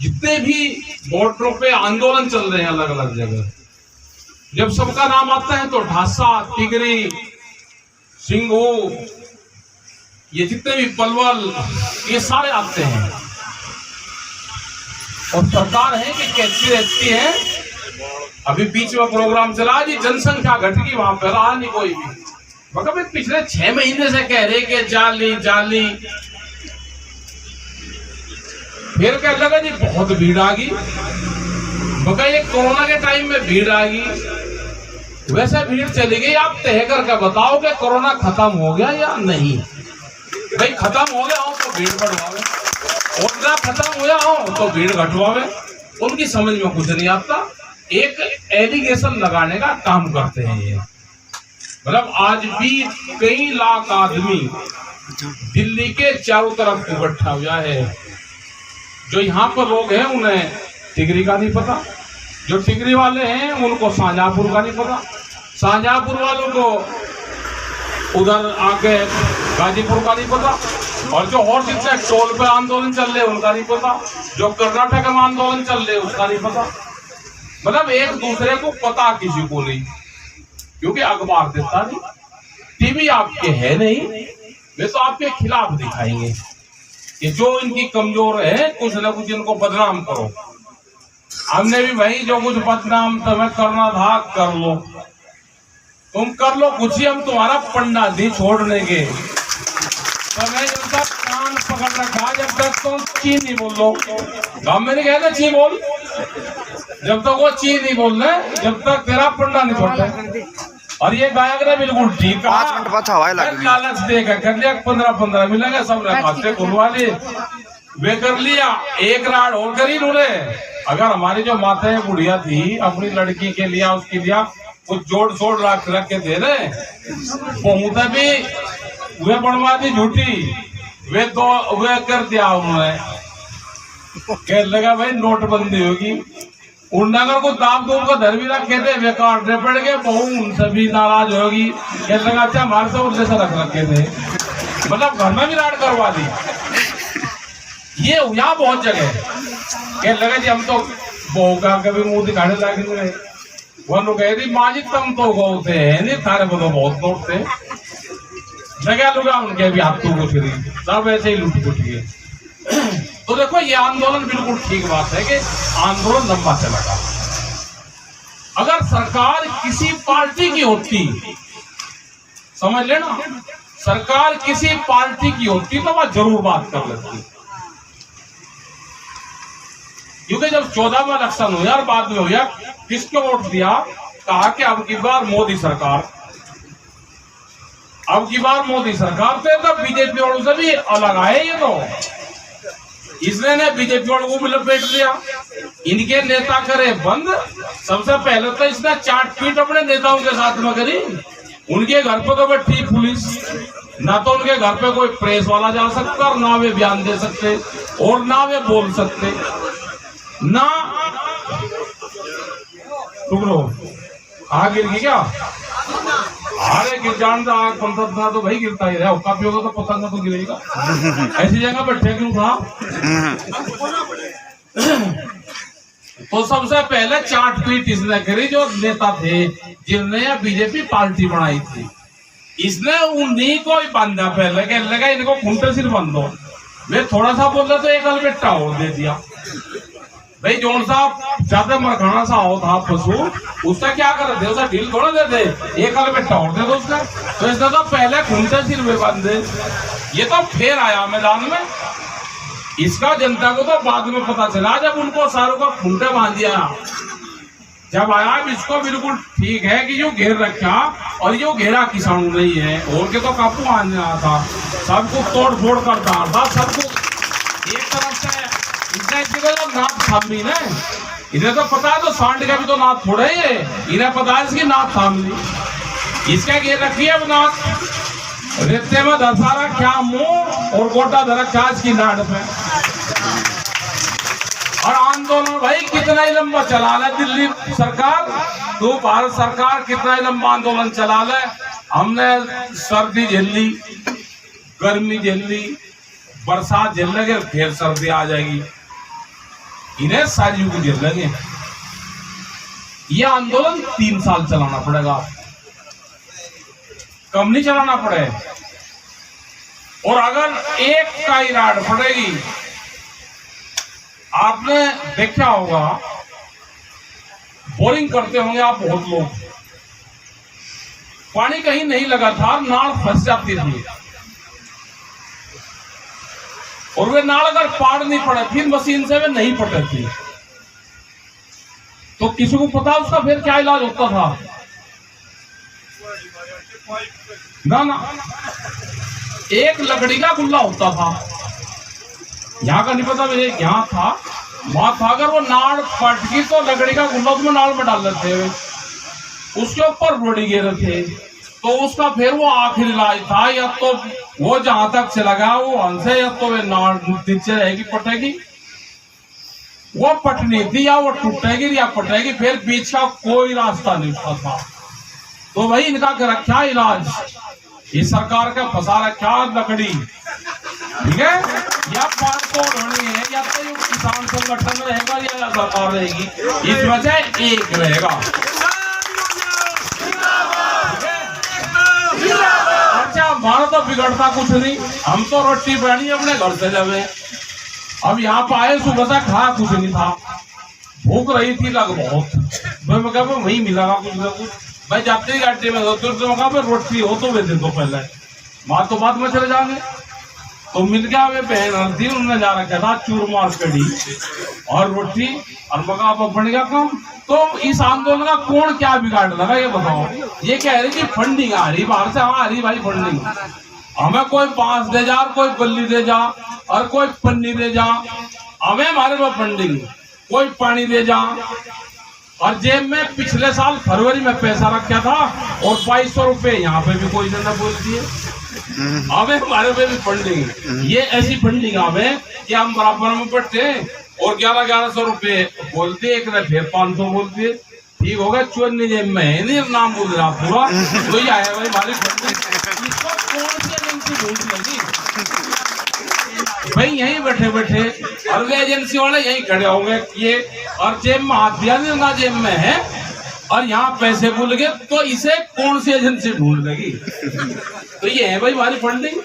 जितने भी बॉर्डरों पे आंदोलन चल रहे हैं अलग अलग जगह, जब सबका नाम आता है तो ढासा, टिगरी, सिंघू, ये जितने भी पलवल, ये सारे आते हैं। और सरकार है कि कैसी रहती है। अभी बीच में प्रोग्राम चला जी, जनसंख्या घट गई, वहां पर रहा नहीं कोई भी। मगर पिछले 6 महीने से कह रहे कि जाली जाली, फिर क्या लगा जी बहुत भीड़ आ गई। मगर ये कोरोना के टाइम में भीड़ आ गई, वैसे भीड़ चली गई। आप तय करके बताओ कि कोरोना खत्म हो गया या नहीं। भाई खत्म हो गया हो तो भीड़ बढ़वावे, और ना खत्म हुआ हो तो भीड़ घटवावे। उनकी समझ में कुछ नहीं आता। एक एलिगेशन लगाने का काम करते हैं ये। मतलब आज भी कई लाख आदमी दिल्ली के चारों तरफ इकट्ठा हुआ है। जो यहाँ पर लोग हैं उन्हें टिगरी का नहीं पता, जो टिगरी वाले हैं उनको शाहजहांपुर का नहीं पता, शाहजहांपुर वालों को उधर आके गाजीपुर का नहीं पता, और जो और जितने टोल पे आंदोलन चल रहे उनका नहीं पता, जो कर्नाटक में आंदोलन चल रहे उसका नहीं पता। मतलब एक दूसरे को पता किसी को नहीं, क्योंकि अखबार देता नहीं, टीवी आपके है नहीं, वे तो आपके खिलाफ दिखाएंगे कि जो इनकी कमजोर है कुछ न कुछ इनको बदनाम करो। हमने भी भाई जो कुछ बदनाम तुम्हें करना था कर लो, तुम कर लो कुछ ही, हम तुम्हारा पन्ना नहीं छोड़ने के। तो मैं जब तक कान पकड़ रखा, जब तक तुम ची नहीं बोल लो, हम मैंने कहते ची बोल, जब तक वो ची नहीं बोल रहे जब तक तेरा पन्ना नहीं छोड़ता। और ये गायक ने बिल्कुल ठीक कहा, लालच देकर कर लिया, 15-15 मिलेंगे सब खाते खुलवा लिए, वे कर लिया। एक राड और करी उन्होंने। अगर हमारी जो माताएं बुढ़िया थी अपनी लड़की के लिए उसके लिए कुछ जोड़ छोड़ रख के दे रहे, बहुत भी वे बनवा दी झूठी, वे कर दिया उन्होंने। कह लगा भाई नोटबंदी होगी, उन्नगर को दाब दूब को धर भी रखे थे, वे काटने पड़ गए, बहु उनसे भी नाराज होगी। कह लगा अच्छा हमारे से उनसे रख रखे थे, मतलब घर में भी राड करवा दी। ये यहाँ बहुत जगह कह लगा जी हम तो बहू का कभी मुंह दिखाने लगे, वो लोग कह रही माँ जी तुम तो गौ थे नहीं, थारे को तो बहुत नोट थे। जगह लुगा उनके भी हाथ तो कुछ नहीं, सब ऐसे ही लुट पुट गए। तो देखो ये आंदोलन बिल्कुल ठीक बात है कि आंदोलन लंबा चलेगा। अगर सरकार किसी पार्टी की होती, समझ लेना, सरकार किसी पार्टी की होती तो वह जरूर बात कर लेती, क्योंकि जब 14 में इलेक्शन हुआ और बाद में हुआ, किसको वोट दिया? कहा कि अब की बार मोदी सरकार, अब की बार मोदी सरकार। तो बीजेपी वालों से भी अलग आए ये तो, इसने ने बीजेपी वालों को भी लपेट लिया, इनके नेता करे बंद। सबसे पहले तो इसने चाटपीट अपने नेताओं के साथ में करी। उनके घर पे तो बैठी पुलिस, ना तो उनके घर पे कोई प्रेस वाला जा सकता, और ना वे बयान दे सकते, और ना वे बोल सकते, ना टुकड़ो आ गिर गई क्या? अरे गिर जान आग पंथा तो भाई गिरता ही रहा, काफी होगा तो पतंग तो गिरेगा। ऐसी जगह बैठे क्यों था? तो सबसे पहले चाटपीट इसने करी जो नेता थे जिन्होंने बीजेपी पार्टी बनाई थी। इसने उन्हीं को ही बांधा, पहले कहने लगा इनको खूंटे सिर बांधो। वे थोड़ा सा बोल रहे तो एक अलबेट्टा और दे दिया। भाई जोन साहब ज्यादा मरखाना सा हो था पशु, उसका क्या कर दे, उसका ढील थोड़ा दे दे, एक अलबेट्टा और दे दो उसका। तो इसने तो पहले खूंटे सिर में बांधे, ये तो फिर आया मैदान में। इसका जनता को तो बाद में पता चला जब उनको सारों का खूंटे बांध दिया, जब आया इसको बिल्कुल ठीक है कि जो घेर रखा, और जो घेरा किसानों नहीं है, और के तो काबू आने आया था, सबको तोड़ फोड़ कर डाल था, सबको एक तरफ से तो नाथ थाम ली ना, इन्हें तो पता है तो सांड का भी तो नाथ थोड़ा ही है, इन्हें पता है इसकी नाथ थाम ली। इसका घेर रखी है नाथ, रेते में धसारा क्या मुंह और गोटा धरा क्या इसकी नाड़ पे। और आंदोलन भाई कितना ही लंबा चला ले दिल्ली सरकार, तो भारत सरकार कितना ही लंबा आंदोलन चला ले। हमने सर्दी झेल ली, गर्मी झेल ली, बरसात झेलने के फिर सर्दी आ जाएगी, इन्हें सारी युग गिर लेंगे। ये आंदोलन 3 साल चलाना पड़ेगा, कम नहीं चलाना पड़े। और अगर एक का ही राड पड़ेगी, आपने देखा होगा बोरिंग करते होंगे आप बहुत लोग, पानी कहीं नहीं लगा था, नाल फंस जाती थी, और वे नाल अगर पार नहीं पड़े फिर मशीन से वे नहीं पटे थी, तो किसी को पता उसका फिर क्या इलाज होता था? ना, एक लकड़ी का गुल्ला होता था, यहाँ का नहीं पता, मुझे यहाँ था, वहां था। अगर वो नाड़ फट गई तो लकड़ी का गुल्ला उसमें नाड़ में डाल देते थे, उसके ऊपर रोड़ी गिरे थे, तो उसका फिर वो आखिरी इलाज था, या तो वो जहां तक चला गया वो हंसे, या तो वे नाड़ नीचे रहेगी, पटेगी, वो पटनी थी, या वो टूटेगी या पटेगी, फिर बीच का कोई रास्ता नहीं उसका था। तो भाई इनका रखा इलाज, इस सरकार का फंसा रखा लकड़ी, ठीक है, या बात तोड़ होनी है, या तो किसान संगठन रहेगा या सरकार रहेगी, इसमें से एक रहेगा। अच्छा, हमारा तो बिगड़ता कुछ नहीं, हम तो रोटी बनी अपने घर से जावे। अब यहाँ पे आए, सुबह से खा कुछ नहीं था, भूख रही थी लग बहुत, मैं कहा वही मिलेगा कुछ ना कुछ। भाई जाते गाड़ी में रोटी हो तो वे दे दो पहले, बात तो बाद में चले जाएंगे। तो मिल गया, वे बहन थी, उन्होंने जा रखा था चूरमा कड़ी और रोटी, और मगा बन गया काम। तो इस आंदोलन का कौन क्या बिगाड़ लगा ये बताओ? ये कह रहे कि फंडिंग आ रही बाहर से, हाँ आ रही भाई फंडिंग, हमें कोई बांस दे जा, कोई बल्ली दे जा, और कोई पन्नी दे जा, हमें हमारे पास फंडिंग, कोई पानी दे जा। और जेब में पिछले साल फरवरी में पैसा रखा था, और 2200 रुपए यहाँ पे भी कोई ने बोल दिए, हमें हमारे पे भी फंडिंग। ये ऐसी फंडिंग हमें कि हम बराबर में पड़ते, और 1100 रुपए बोलते, एक ने फिर 500 बोलते, ठीक हो गया, चुन्नी जेब में नहीं नाम बोल रहा पूरा, तो ये आया भाई हमारी फंडिंग। इसको कौन सी एजेंसी ढूंढ लगी भाई? यहीं बैठे बैठे और वे एजेंसी वाले यहीं खड़े होंगे, ये और जेब में हाथ दिया नहीं, जेब में है, और यहाँ पैसे भूल गए, तो इसे कौन सी एजेंसी ढूंढ लेगी? तो ये है भाई हमारी फंडिंग।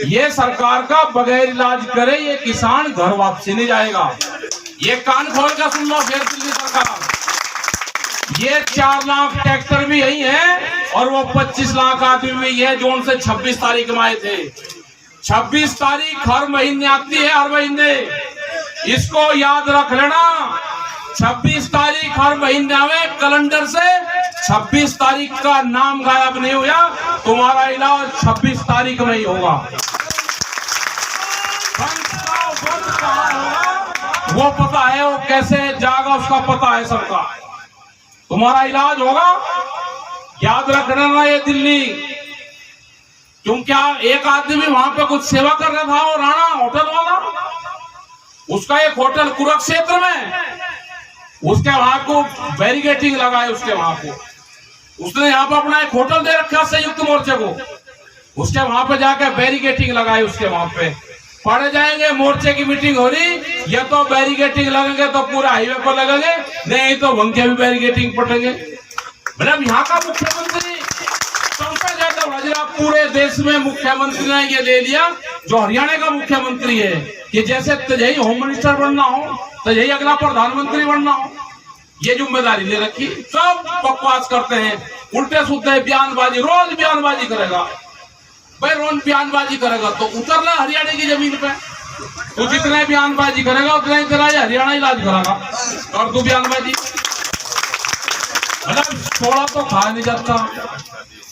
ये सरकार का बगैर इलाज करे ये किसान घर वापसी नहीं जाएगा। ये कान खोल कर सुन लो, फिर दिल्ली सरकार, ये 4 लाख ट्रैक्टर भी यही है, और वो 25 लाख आदमी भी है जो उनसे 26 तारीख में आए थे। 26 तारीख हर महीने आती है, हर महीने, इसको याद रख लेना। 26 तारीख हर महीने में कैलेंडर से 26 तारीख का नाम गायब नहीं हुआ, तुम्हारा इलाज 26 तारीख में ही होगा। वो पता है, वो कैसे जाएगा उसका पता है सबका, तुम्हारा इलाज होगा। याद रखना ना ये दिल्ली, क्योंकि एक आदमी वहां पे कुछ सेवा कर रहा था, और राणा होटल वाला, उसका एक होटल कुरुक्षेत्र में, उसके वहां को बैरिकेटिंग लगाए, उसके वहां को उसने यहाँ पे अपना एक होटल दे रखा संयुक्त मोर्चे को, उसके वहां पे जाकर बैरिकेटिंग लगाई, उसके वहां पे पड़े जाएंगे। मोर्चे की मीटिंग हो रही, या तो बैरिकेटिंग लगेंगे तो पूरा हाईवे पर लगेंगे, नहीं तो वहीं के भी बैरिकेटिंग पटेंगे। मतलब यहाँ का मुख्यमंत्री सबसे ज्यादा वजरा पूरे देश में मुख्यमंत्री ने ये ले लिया, जो हरियाणा का मुख्यमंत्री है, कि जैसे तजही होम मिनिस्टर बनना हो, तजही अगला प्रधानमंत्री बनना हो, ये जिम्मेदारी ले रखी। सब बकवास करते हैं, उल्टे सुलटे बयानबाजी, रोज बयानबाजी करेगा भाई, रोज बयानबाजी करेगा तो उतरना हरियाणा की जमीन पे, तो जितने बयानबाजी करेगा उतना ही तेरा हरियाणा इलाज कराएगा, और तू बयानबाजी मतलब थोड़ा तो खा नहीं जाता।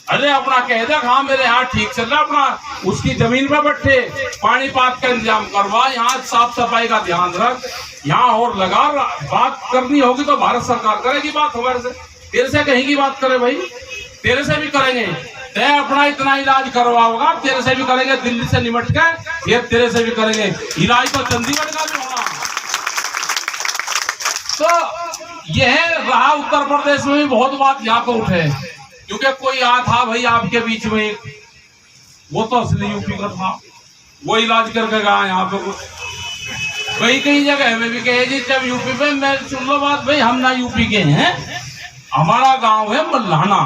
अरे अपना कह दे हाँ मेरे यहाँ ठीक चल रहा, अपना उसकी जमीन पे बैठे, पानी पात का इंतजाम करवा, यहाँ साफ सफाई का ध्यान रख, यहाँ और लगा। बात करनी होगी तो भारत सरकार करेगी बात हमारे से, तेरे से कहीं की बात करे भाई, तेरे से भी करेंगे, तय अपना इतना इलाज करवाओगा, तेरे से भी करेंगे, दिल्ली से निमट के ये तेरे से भी करेंगे, इलाज तो चंडीगढ़ का भी होगा। तो यह रहा उत्तर प्रदेश में भी बहुत बात यहाँ पे उठे, क्योंकि कोई आ था भाई आपके बीच में, वो तो असली यूपी का था, वो इलाज करके गया यहाँ पे कुछ कई कई जगह में भी कहे जी जब यूपी में, मैं सुन लो बात भाई, हम ना यूपी के हैं, हमारा गांव है मल्लाना,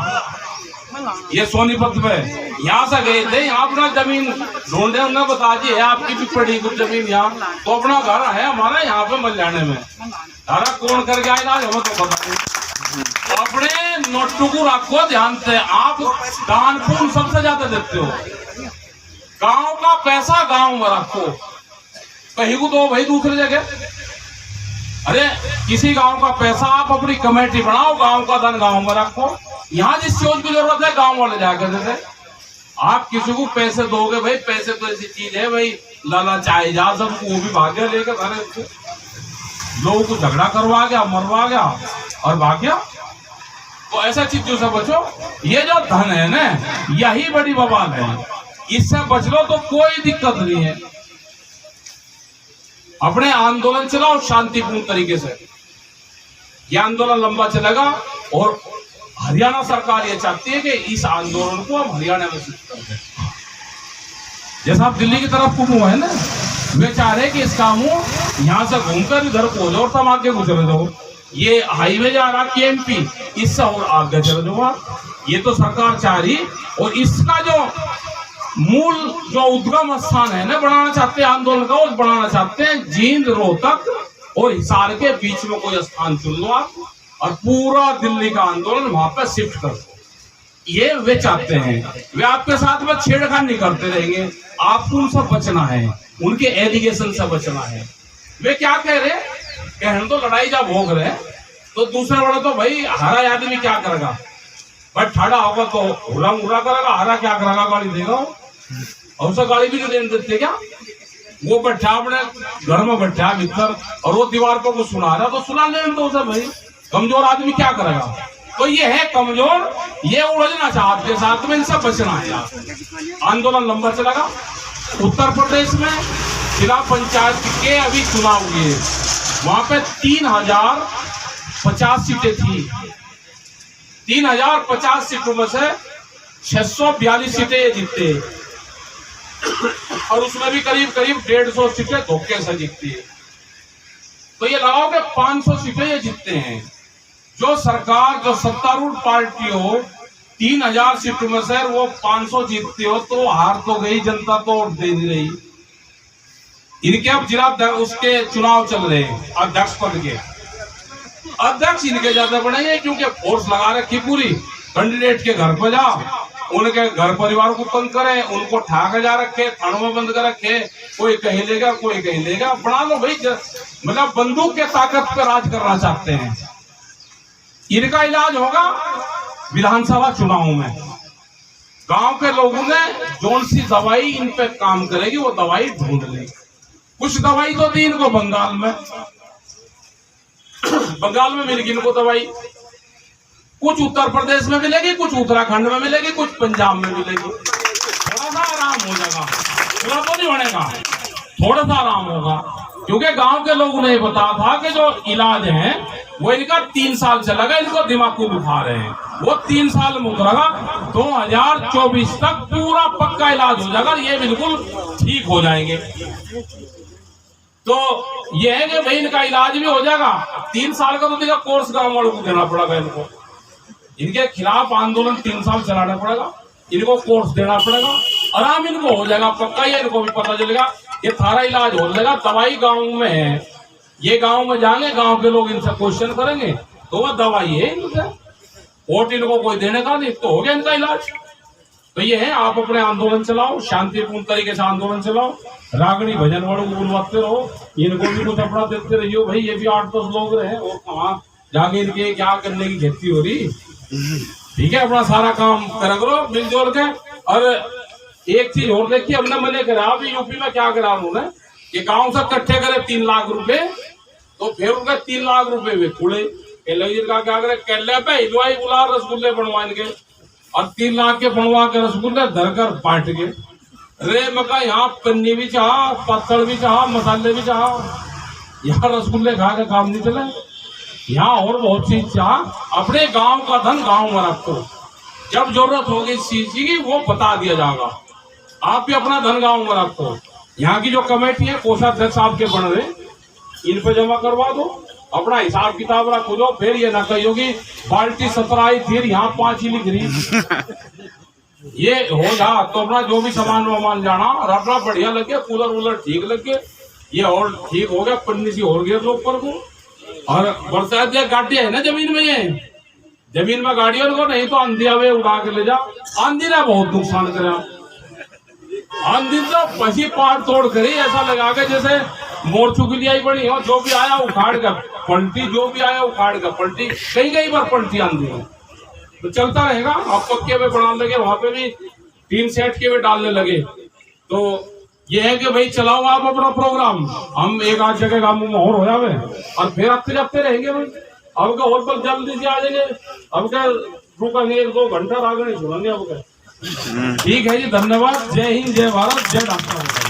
ये सोनीपत में। यहाँ से गए थे, यहाँ अपना जमीन ढूंढे, उन्हें बता दी है आपकी भी पड़ी कुछ जमीन यहाँ, तो अपना घर है हमारा यहाँ पे मल्लाने में। अरे कौन करके आएगा हमें तो पता नहीं। तो अपने नोटू को रखो ध्यान से, आप दान पुण्य सबसे ज्यादा देते हो, गांव का पैसा गांव में रखो, कहीं को दो भाई दूसरी जगह। अरे किसी गांव का पैसा आप अपनी कमेटी बनाओ, गांव का धन गांव में रखो। यहाँ जिस चीज की जरूरत है गांव वाले जाकर देते। आप किसी को पैसे दोगे भाई, पैसे तो ऐसी चीज है भाई, लालच आए जा सब वो भी भाग गया लेकर, अरे लोगों को झगड़ा करवा गया, मरवा गया और भाग गया। तो ऐसा चीजों से बचो। ये जो धन है ना, यही बड़ी बवाल है, इससे बच लो तो कोई दिक्कत नहीं है। अपने आंदोलन चलाओ शांतिपूर्ण तरीके से, यह आंदोलन लंबा चलेगा। और हरियाणा सरकार ये चाहती है कि इस आंदोलन को हम हरियाणा में शिफ्ट कर दें। जैसा आप दिल्ली की तरफ को मुंह है ना, वे चाह रहे कि इसका मुंह यहाँ से घूमकर इधर को जाओ और तब आगे को चले जाओ। ये हाईवे जा रहा KMP, इससे और आगे चले जाओ। ये तो सरकार चाह रही, और इसका जो मूल जो उद्गम स्थान है ना बनाना चाहते हैं आंदोलन का, वो बनाना चाहते हैं जींद, रोहतक और हिसार के बीच में कोई स्थान चुन लो आप, और पूरा दिल्ली का आंदोलन वहां पर शिफ्ट कर दो। ये वे चाहते हैं। वे आपके साथ में छेड़खानी करते रहेंगे, आपको उनसे बचना है, उनके एलिगेशन से बचना है। वे क्या कह रहे, कहने तो लड़ाई जब भोग रहे तो दूसरे वाले तो भाई हरा आदमी क्या करेगा, भाई ठाड़ा होगा तो हुला मुला करेगा, हरा क्या करेगा, गाड़ी देगा, और उसे गाड़ी भी नहीं देने देते क्या। वो बैठा अपने घर में बैठा भीतर, और वो दीवार पर कुछ सुना रहा तो सुना लेने तो उसे भाई, कमजोर आदमी क्या करेगा। तो ये है कमजोर, ये उलझना चाहते साथ में, इनसे बचना है। आंदोलन लंबा चलेगा। उत्तर प्रदेश में जिला पंचायत के अभी चुनाव हुए, वहां पे 3050 सीटें थी। 3050 सीटों में से 642 सीटें ये जीतते, और उसमें भी करीब करीब 150 सीटें धोखे से जीतती है। तो ये लगाओ कि 500 सीटें ये जीतते हैं। जो सरकार, जो सत्तारूढ़ पार्टी हो, 3000 सीटों में से वो 500 जीतती हो, तो हार तो गई, जनता तो वोट दे नहीं रही। इनके अब जिला उसके चुनाव चल रहे हैं, अध्यक्ष पद के अध्यक्ष इनके ज्यादा बनेंगे, क्योंकि फोर्स लगा रखी पूरी। कैंडिडेट के घर पर जाओ, उनके घर परिवार को तंग करे, उनको ठाके जा रखे, थानों में बंद कर रखे, कोई कहीं लेगा कोई कहीं लेगा। बना लो भाई, मतलब बंदूक के ताकत पर राज करना चाहते हैं। इनका इलाज होगा विधानसभा चुनाव में। गांव के लोगों ने जोन सी दवाई इन पे काम करेगी, वो दवाई ढूंढ ली। कुछ दवाई तो दी इनको बंगाल में, बंगाल में मिलेगी इनको दवाई, कुछ उत्तर प्रदेश में मिलेगी, कुछ उत्तराखंड में मिलेगी, कुछ पंजाब में मिलेगी। थोड़ा सा आराम हो जाएगा, पूरा तो नहीं बनेगा, थोड़ा सा आराम होगा। क्योंकि गांव के लोगों ने बता था कि जो इलाज है वो इनका 3 साल चलेगा, इनको दिमाग को बुखार है, वो 3 साल में उतरेगा, 2024 तक पूरा पक्का इलाज हो जाएगा, ये बिल्कुल ठीक हो जाएंगे। तो ये है कि भाई इनका इलाज भी हो जाएगा। 3 साल का तो देखा कोर्स गांव वालों को देना पड़ेगा, इनको इनके खिलाफ आंदोलन 3 साल चलाना पड़ेगा, इनको कोर्स देना पड़ेगा, आराम इनको हो जाएगा पक्का। ये इनको भी पता चलेगा ये सारा इलाज हो जाएगा। दवाई गांव में है, ये गांव में जाएंगे, गांव के लोग इनसे क्वेश्चन करेंगे तो वह दवाई है इनसे, वोट इनको कोई देने का नहीं, तो हो गया इनका इलाज। तो ये है, आप अपने आंदोलन चलाओ, शांतिपूर्ण तरीके से आंदोलन चलाओ, रागनी भजन वालों को बुलवाते रहो, इनको भी कुछ अपना देते रहिए। भाई ये भी 8-10 लोग रहे, और कहाँ जाके इनके क्या करने की खेती हो रही। ठीक है, अपना सारा काम करो मिलजुल के। और एक चीज और देखिए, हमने मैंने करा अभी यूपी में क्या करा उन्होंने, कि गांव से इकट्ठे करे 3 लाख रुपए, तो फिर उनके 3 लाख रुपए वे खुले का क्या करे, केले पे हलवाई बुला रसगुल्ले बनवा इनके, और 3 लाख के बनवा के रसगुल्ले धरकर बांट के। अरे मका यहाँ पन्नी भी चाह, पत्थर भी चाह, मसाले भी चाह, यहाँ रसगुल्ले खा के काम नहीं चले, यहाँ और बहुत चीज चाह। अपने गांव का धन गांव में रखो, जब जरूरत होगी इस चीज की वो बता दिया जाएगा। आप भी अपना धन गांव में रखो। यहाँ की जो कमेटी है, कोषाध्यक्ष आपके बन रहे, इन पे जमा करवा दो, अपना हिसाब किताब रखो दो, फिर ये ना कहियो कि बाल्टी 17 आई थी यहाँ 5 ही लिख रही। ये हो जा तो अपना जो भी सामान वामान जाना और अपना बढ़िया लगे, कूलर वूलर ठीक लगे, ये और ठीक हो गया, पन्नी सी हो गया तो ऊपर को। और बरसात या गाड़ी है ना जमीन में, ये जमीन में गाड़ियों को नहीं तो आंधी आवे उड़ा के ले जा। आंधी ने बहुत नुकसान करा, आंधी तो पसी पार तोड़ करी, ऐसा लगा के जैसे मोर्चू के लिए आई बड़ी हो, जो भी आया उखाड़ कर पलटी, जो भी आया उखाड़ कर पलटी, कई कई बार पलटी आंधी में। तो चलता रहेगा। आप पक्के में बनाने लगे, वहां पे भी 3 सेट के भी डालने लगे, तो ये है कि भाई चलाओ आप अपना प्रोग्राम, हम एक आध जगह काम और हो जावे और फिर आते रहेंगे भाई। अब क्या और पर जल्दी से आ जाएंगे, अब क्या रुकेंगे 1-2 घंटा आगे नहीं सुनेंगे अब क्या। ठीक है जी, धन्यवाद। जय हिंद, जय भारत, जय डॉक्टर।